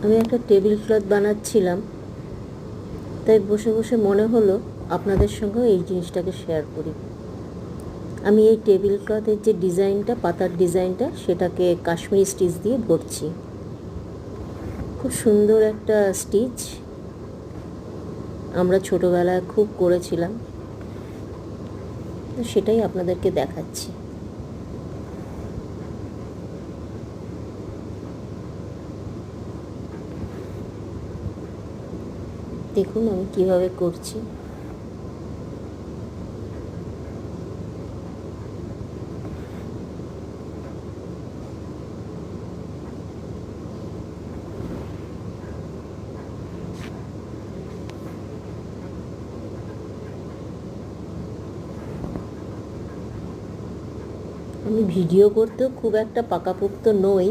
আমি একটা table cloth বানাচ্ছিলাম, তাই বসে বসে মনে হলো আপনাদের সঙ্গেও এই জিনিসটাকে শেয়ার করি। আমি এই টেবিল ক্লথের যে ডিজাইনটা, পাতার ডিজাইনটা, সেটাকে কাশ্মীরি স্টিচ দিয়ে ভরছি। খুব সুন্দর একটা স্টিচ, আমরা ছোটোবেলায় খুব করেছিলাম, তো সেটাই আপনাদেরকে দেখাচ্ছি। দেখুন আমি কিভাবে করছি। আমি ভিডিও করতেও খুব একটা পাকাপোক্ত নই,